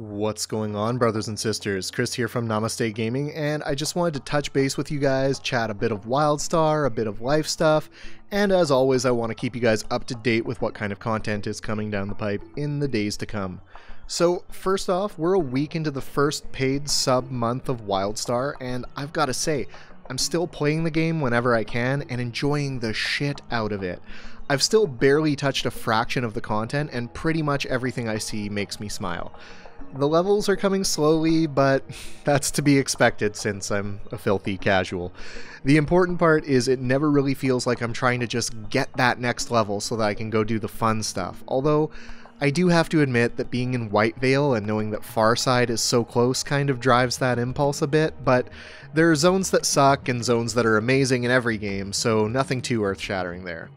What's going on, brothers and sisters? Chris here from Namaste Gaming, and I just wanted to touch base with you guys, chat a bit of Wildstar, a bit of life stuff, and as always, I want to keep you guys up to date with what kind of content is coming down the pipe in the days to come. So, first off, we're a week into the first paid sub month of Wildstar, and I've got to say, I'm still playing the game whenever I can and enjoying the shit out of it. I've still barely touched a fraction of the content, and pretty much everything I see makes me smile. The levels are coming slowly, but that's to be expected since I'm a filthy casual. The important part is it never really feels like I'm trying to just get that next level so that I can go do the fun stuff. Although, I do have to admit that being in Whitevale and knowing that Farside is so close kind of drives that impulse a bit, but there are zones that suck and zones that are amazing in every game, so nothing too earth-shattering there.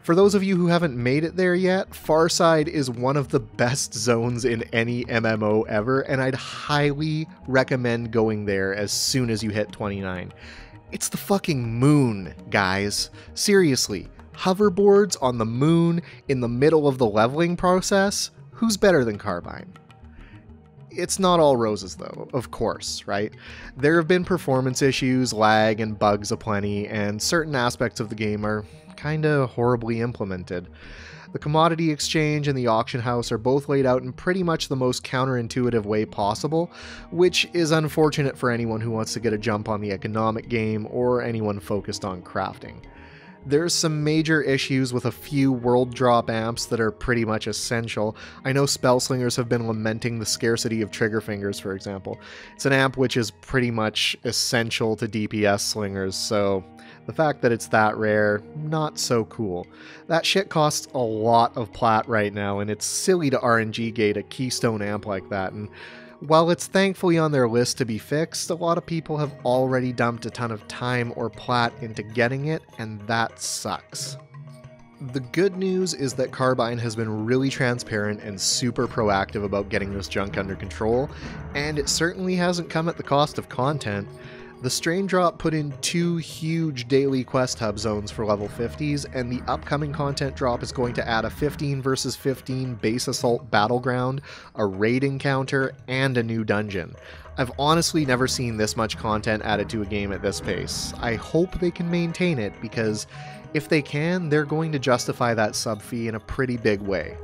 For those of you who haven't made it there yet, Farside is one of the best zones in any MMO ever, and I'd highly recommend going there as soon as you hit 29. It's the fucking moon, guys. Seriously, hoverboards on the moon in the middle of the leveling process? Who's better than Carbine? It's not all roses though, of course, right? There have been performance issues, lag, and bugs aplenty, and certain aspects of the game are kinda horribly implemented. The commodity exchange and the auction house are both laid out in pretty much the most counterintuitive way possible, which is unfortunate for anyone who wants to get a jump on the economic game or anyone focused on crafting. There's some major issues with a few world drop amps that are pretty much essential. I know spellslingers have been lamenting the scarcity of trigger fingers, for example. It's an amp which is pretty much essential to DPS slingers, so the fact that it's that rare, not so cool. That shit costs a lot of plat right now, and it's silly to RNG gate a keystone amp like that, and while it's thankfully on their list to be fixed, a lot of people have already dumped a ton of time or plat into getting it, and that sucks. The good news is that Carbine has been really transparent and super proactive about getting this junk under control, and it certainly hasn't come at the cost of content. The Strain Drop put in 2 huge daily quest hub zones for level 50s, and the upcoming content drop is going to add a 15 versus 15 base assault battleground, a raid encounter, and a new dungeon. I've honestly never seen this much content added to a game at this pace. I hope they can maintain it, because if they can, they're going to justify that sub fee in a pretty big way.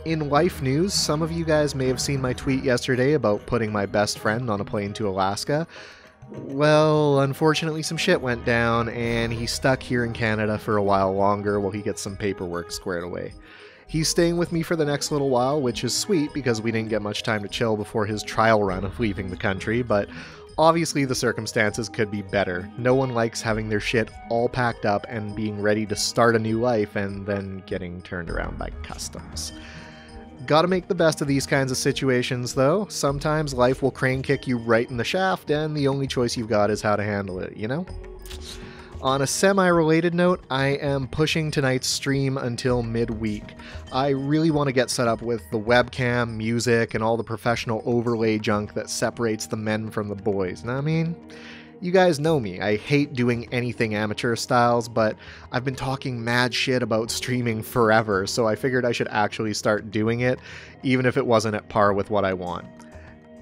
In life news, some of you guys may have seen my tweet yesterday about putting my best friend on a plane to Alaska. Well, unfortunately some shit went down, and he's stuck here in Canada for a while longer while he gets some paperwork squared away. He's staying with me for the next little while, which is sweet because we didn't get much time to chill before his trial run of leaving the country, but obviously the circumstances could be better. No one likes having their shit all packed up and being ready to start a new life and then getting turned around by customs. Gotta make the best of these kinds of situations, though. Sometimes life will crane kick you right in the shaft, and the only choice you've got is how to handle it, you know? On a semi-related note, I am pushing tonight's stream until midweek. I really want to get set up with the webcam, music, and all the professional overlay junk that separates the men from the boys. Know what I mean? You guys know me, I hate doing anything amateur styles, but I've been talking mad shit about streaming forever, so I figured I should actually start doing it, even if it wasn't at par with what I want.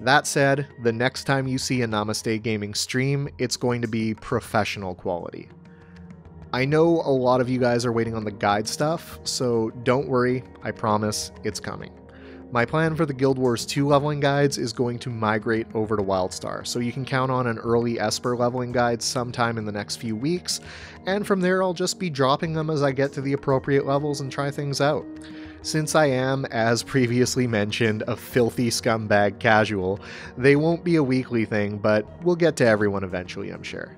That said, the next time you see a Namaste Gaming stream, it's going to be professional quality. I know a lot of you guys are waiting on the guide stuff, so don't worry, I promise it's coming. My plan for the Guild Wars 2 leveling guides is going to migrate over to Wildstar, so you can count on an early Esper leveling guide sometime in the next few weeks, and from there I'll just be dropping them as I get to the appropriate levels and try things out. Since I am, as previously mentioned, a filthy scumbag casual, they won't be a weekly thing, but we'll get to everyone eventually, I'm sure.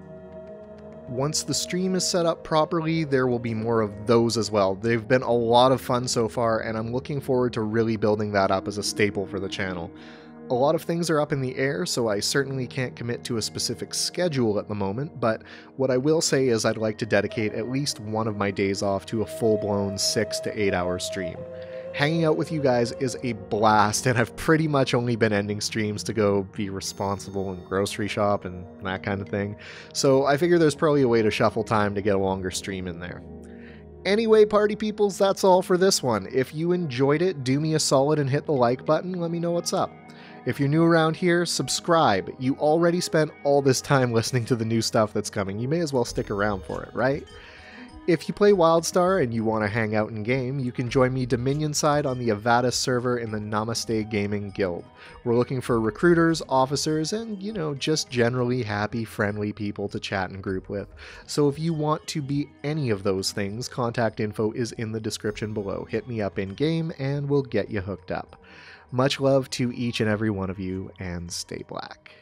Once the stream is set up properly, there will be more of those as well. They've been a lot of fun so far, and I'm looking forward to really building that up as a staple for the channel. A lot of things are up in the air, so I certainly can't commit to a specific schedule at the moment, but what I will say is I'd like to dedicate at least one of my days off to a full-blown 6 to 8 hour stream. Hanging out with you guys is a blast, and I've pretty much only been ending streams to go be responsible and grocery shop and that kind of thing, so I figure there's probably a way to shuffle time to get a longer stream in there. Anyway, party peoples, that's all for this one. If you enjoyed it, do me a solid and hit the like button. Let me know what's up. If you're new around here, subscribe. You already spent all this time listening to the new stuff that's coming. You may as well stick around for it, right? If you play Wildstar and you want to hang out in game, you can join me Dominion side on the Avatus server in the Namaste Gaming Guild. We're looking for recruiters, officers, and, you know, just generally happy, friendly people to chat and group with. So if you want to be any of those things, contact info is in the description below. Hit me up in game and we'll get you hooked up. Much love to each and every one of you, and stay black.